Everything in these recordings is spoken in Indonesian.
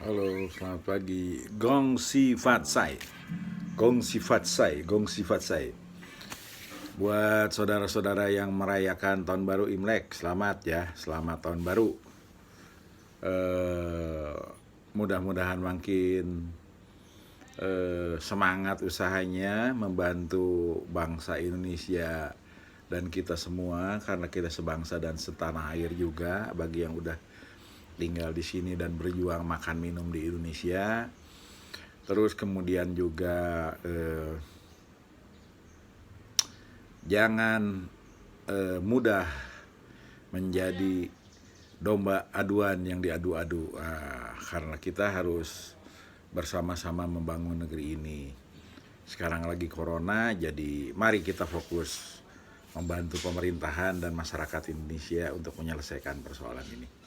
Halo, selamat pagi. Gong Si Fat Sai. Gong Si Fat Sai, Gong Si Fat Sai. Buat saudara-saudara yang merayakan tahun baru Imlek, selamat ya, selamat tahun baru. Mudah-mudahan makin semangat usahanya membantu bangsa Indonesia dan kita semua, karena kita sebangsa dan setanah air juga bagi yang udah tinggal di sini dan berjuang makan minum di Indonesia. Terus kemudian juga jangan mudah menjadi domba aduan yang diadu-adu, karena kita harus bersama-sama membangun negeri ini. Sekarang lagi corona, jadi mari kita fokus membantu pemerintahan dan masyarakat Indonesia untuk menyelesaikan persoalan ini.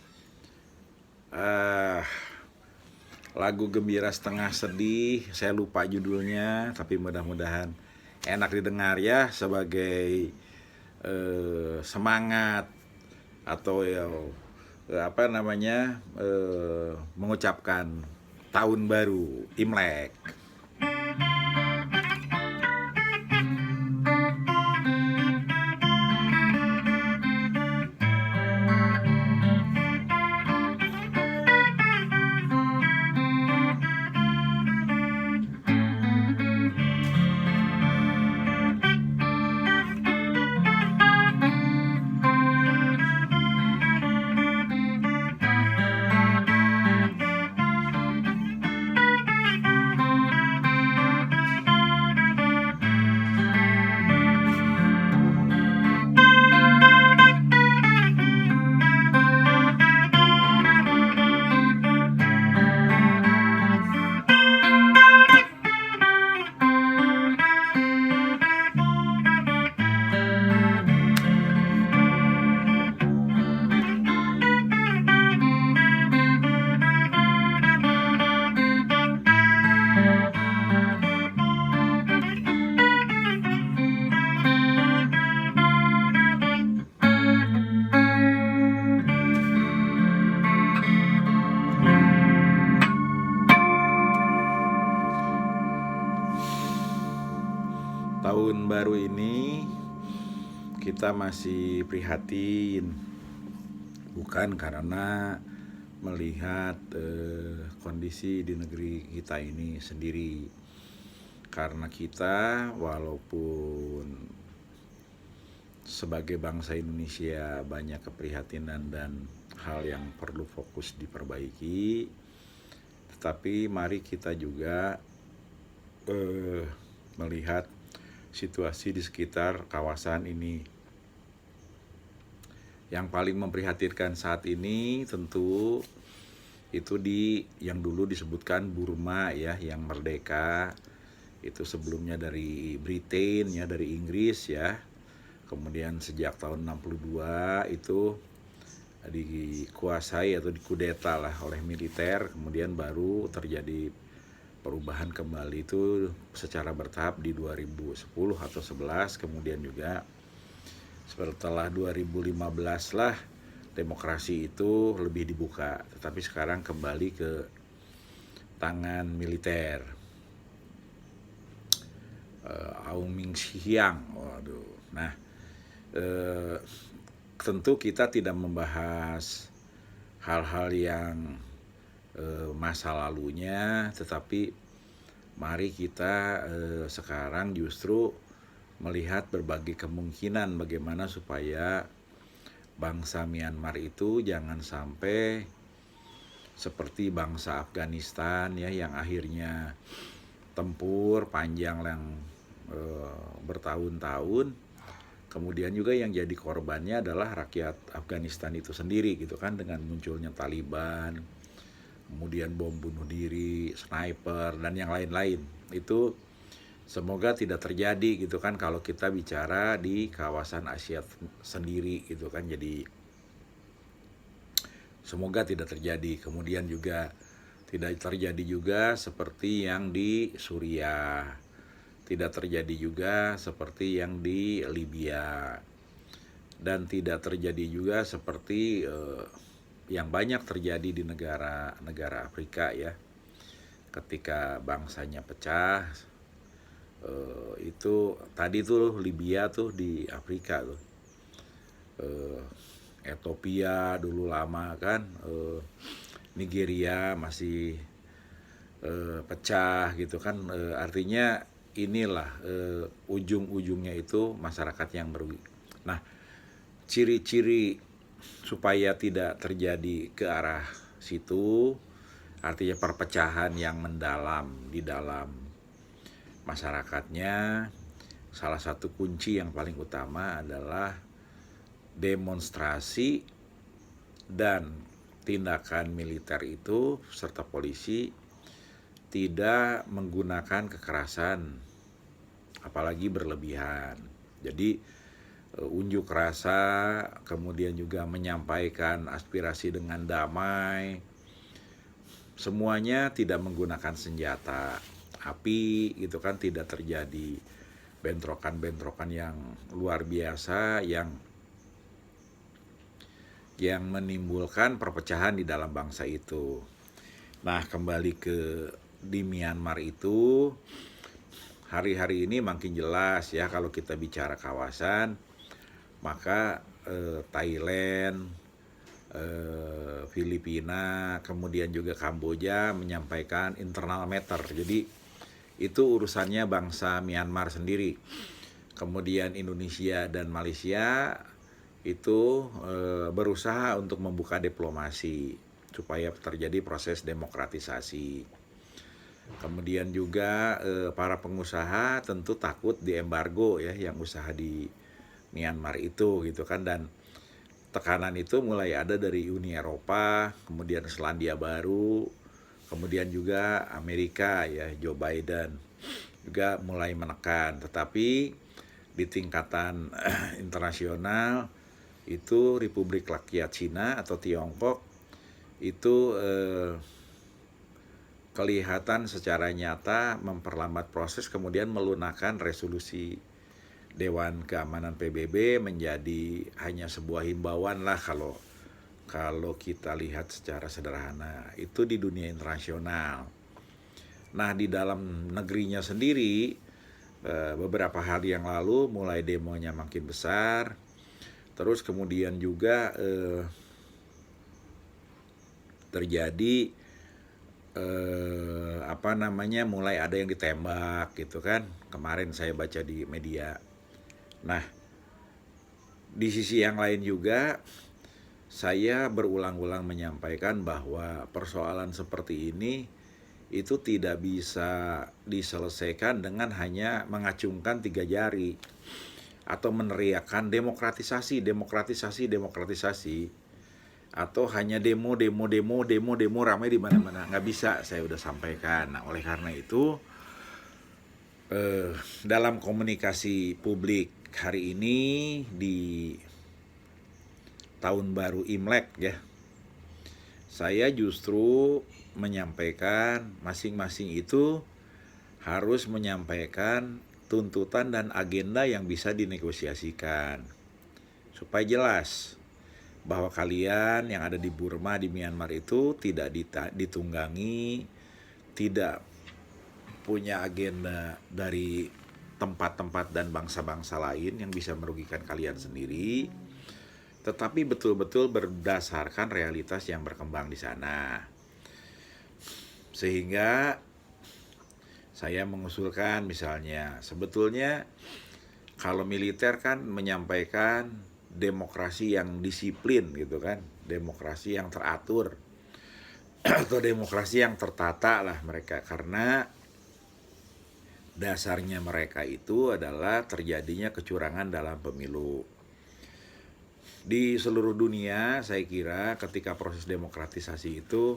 Lagu gembira setengah sedih, saya lupa judulnya, tapi mudah-mudahan enak didengar ya, sebagai semangat atau ya mengucapkan tahun baru Imlek. Tahun baru ini kita masih prihatin, bukan karena melihat kondisi di negeri kita ini sendiri, karena kita walaupun sebagai bangsa Indonesia banyak keprihatinan dan hal yang perlu fokus diperbaiki, tetapi mari kita juga melihat situasi di sekitar kawasan ini. Yang paling memprihatinkan saat ini tentu itu di yang dulu disebutkan Burma ya, yang merdeka. Itu sebelumnya dari Britain ya, dari Inggris ya. Kemudian sejak tahun 62 itu dikuasai atau dikudeta lah oleh militer, kemudian baru terjadi perubahan kembali itu secara bertahap di 2010 atau 11, kemudian juga setelah 2015 lah demokrasi itu lebih dibuka, tetapi sekarang kembali ke tangan militer. Aung Minsiang, waduh. Nah, tentu kita tidak membahas hal-hal yang masa lalunya, tetapi mari kita sekarang justru melihat berbagai kemungkinan bagaimana supaya bangsa Myanmar itu jangan sampai seperti bangsa Afghanistan ya, yang akhirnya tempur panjang yang bertahun-tahun, kemudian juga yang jadi korbannya adalah rakyat Afghanistan itu sendiri gitu kan, dengan munculnya Taliban, kemudian bom bunuh diri, sniper, dan yang lain-lain. Itu semoga tidak terjadi gitu kan kalau kita bicara di kawasan Asia sendiri gitu kan. Jadi semoga tidak terjadi. Kemudian juga tidak terjadi juga seperti yang di Suriah, tidak terjadi juga seperti yang di Libya, dan tidak terjadi juga seperti yang banyak terjadi di negara-negara Afrika ya, ketika bangsanya pecah. Itu tadi tuh Libya tuh di Afrika tuh, eh, Ethiopia dulu lama kan, Nigeria masih pecah gitu kan. Artinya inilah ujung-ujungnya itu masyarakat yang merugi. Nah, ciri-ciri supaya tidak terjadi ke arah situ, artinya perpecahan yang mendalam di dalam masyarakatnya, salah satu kunci yang paling utama adalah demonstrasi dan tindakan militer itu serta polisi tidak menggunakan kekerasan, apalagi berlebihan. Jadi unjuk rasa, kemudian juga menyampaikan aspirasi dengan damai, semuanya tidak menggunakan senjata api gitu kan, tidak terjadi bentrokan-bentrokan yang luar biasa yang menimbulkan perpecahan di dalam bangsa itu. Nah, kembali ke di Myanmar itu, hari-hari ini makin jelas ya kalau kita bicara kawasan, maka Thailand, Filipina, kemudian juga Kamboja menyampaikan internal matter. Jadi itu urusannya bangsa Myanmar sendiri. Kemudian Indonesia dan Malaysia itu berusaha untuk membuka diplomasi supaya terjadi proses demokratisasi. Kemudian juga para pengusaha tentu takut diembargo ya yang usaha di Myanmar itu gitu kan, dan tekanan itu mulai ada dari Uni Eropa, kemudian Selandia Baru, kemudian juga Amerika ya, Joe Biden juga mulai menekan. Tetapi di tingkatan internasional itu Republik Rakyat Cina atau Tiongkok itu kelihatan secara nyata memperlambat proses, kemudian melunakkan resolusi Dewan Keamanan PBB menjadi hanya sebuah himbauan lah kalau kita lihat secara sederhana. Itu di dunia internasional. Nah, di dalam negerinya sendiri beberapa hari yang lalu mulai demonya makin besar. Terus kemudian juga terjadi mulai ada yang ditembak gitu kan. Kemarin saya baca di media. Nah, di sisi yang lain juga saya berulang-ulang menyampaikan bahwa persoalan seperti ini itu tidak bisa diselesaikan dengan hanya mengacungkan 3 jari atau meneriakkan demokratisasi, demokratisasi, demokratisasi, atau hanya demo ramai di mana-mana. Nggak bisa, saya udah sampaikan. Nah, oleh karena itu dalam komunikasi publik hari ini di tahun baru Imlek ya, saya justru menyampaikan masing-masing itu harus menyampaikan tuntutan dan agenda yang bisa dinegosiasikan supaya jelas bahwa kalian yang ada di Burma, di Myanmar itu tidak ditunggangi, tidak punya agenda dari tempat-tempat dan bangsa-bangsa lain yang bisa merugikan kalian sendiri, tetapi betul-betul berdasarkan realitas yang berkembang di sana. Sehingga saya mengusulkan misalnya, sebetulnya kalau militer kan menyampaikan demokrasi yang disiplin gitu kan, demokrasi yang teratur atau demokrasi yang tertata lah mereka, karena dasarnya mereka itu adalah terjadinya kecurangan dalam pemilu. Di seluruh dunia saya kira ketika proses demokratisasi itu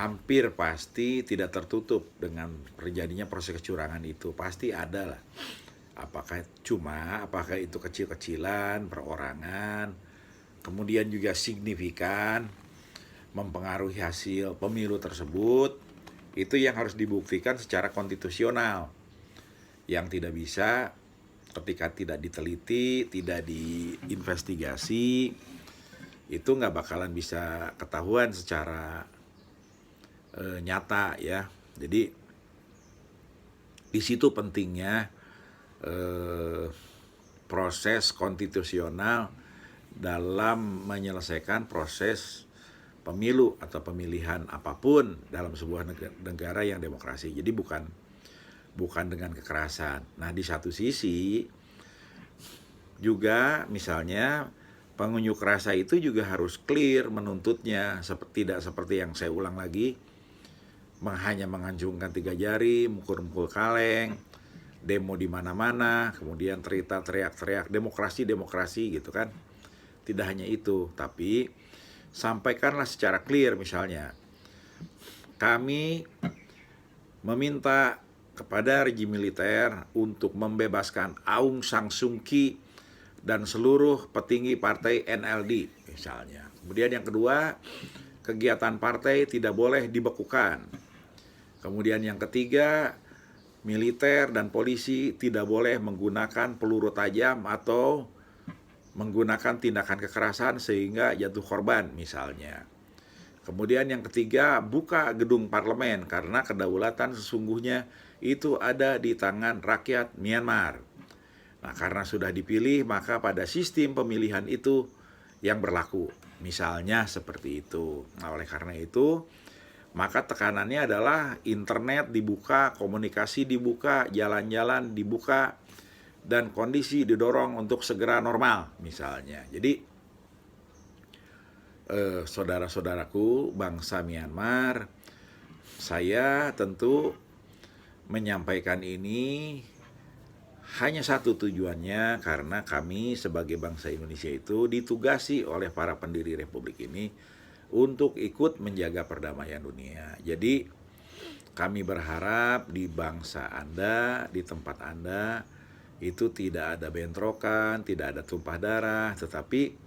hampir pasti tidak tertutup dengan terjadinya proses kecurangan itu. Pasti ada lah. Apakah itu kecil-kecilan, perorangan, kemudian juga signifikan mempengaruhi hasil pemilu tersebut, itu yang harus dibuktikan secara konstitusional, yang tidak bisa ketika tidak diteliti, tidak diinvestigasi, itu nggak bakalan bisa ketahuan secara nyata ya. Jadi di situ pentingnya proses konstitusional dalam menyelesaikan proses pemilu atau pemilihan apapun dalam sebuah negara yang demokrasi. Jadi bukan dengan kekerasan. Nah, di satu sisi juga misalnya pengunjuk rasa itu juga harus clear menuntutnya, tidak seperti yang saya ulang lagi, hanya mengacungkan 3 jari, mukul-mukul kaleng, demo di mana-mana, kemudian teriak-teriak demokrasi gitu kan. Tidak hanya itu, tapi sampaikanlah secara clear misalnya. Kami meminta kepada rejim militer untuk membebaskan Aung San Suu Kyi dan seluruh petinggi partai NLD misalnya. Kemudian yang kedua, kegiatan partai tidak boleh dibekukan. Kemudian yang ketiga, militer dan polisi tidak boleh menggunakan peluru tajam atau menggunakan tindakan kekerasan sehingga jatuh korban misalnya. Kemudian yang ketiga, buka gedung parlemen karena kedaulatan sesungguhnya itu ada di tangan rakyat Myanmar. Nah, karena sudah dipilih maka pada sistem pemilihan itu yang berlaku. Misalnya seperti itu. Nah, oleh karena itu maka tekanannya adalah internet dibuka, komunikasi dibuka, jalan-jalan dibuka, dan kondisi didorong untuk segera normal misalnya. Jadi saudara-saudaraku bangsa Myanmar, saya tentu menyampaikan ini hanya satu tujuannya, karena kami sebagai bangsa Indonesia itu ditugasi oleh para pendiri republik ini untuk ikut menjaga perdamaian dunia. Jadi kami berharap di bangsa Anda, di tempat Anda, itu tidak ada bentrokan, tidak ada tumpah darah, tetapi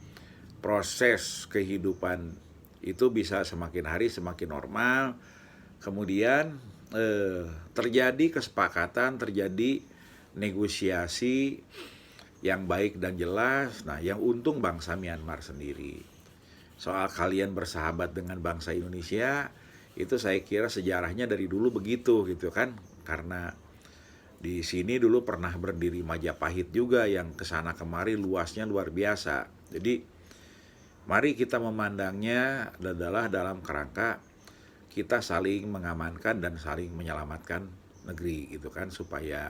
proses kehidupan itu bisa semakin hari semakin normal. Kemudian terjadi kesepakatan, terjadi negosiasi yang baik dan jelas. Nah, yang untung bangsa Myanmar sendiri. Soal kalian bersahabat dengan bangsa Indonesia, itu saya kira sejarahnya dari dulu begitu gitu kan. Karena di sini dulu pernah berdiri Majapahit juga yang kesana kemari luasnya luar biasa. Jadi mari kita memandangnya adalah dalam kerangka kita saling mengamankan dan saling menyelamatkan negeri gitu kan, supaya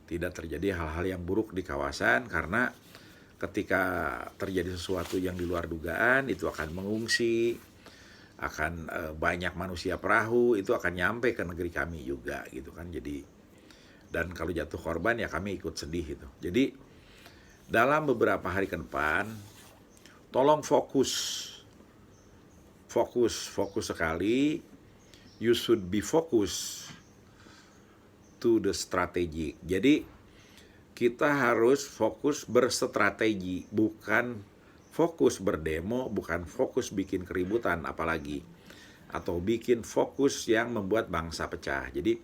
tidak terjadi hal-hal yang buruk di kawasan. Karena ketika terjadi sesuatu yang di luar dugaan, itu akan mengungsi, akan banyak manusia perahu, itu akan nyampe ke negeri kami juga gitu kan. Jadi dan kalau jatuh korban ya kami ikut sedih itu. Jadi dalam beberapa hari ke depan tolong fokus sekali. You should be focus to the strategy. Jadi kita harus fokus berstrategi, bukan fokus berdemo, bukan fokus bikin keributan apalagi, atau bikin fokus yang membuat bangsa pecah. Jadi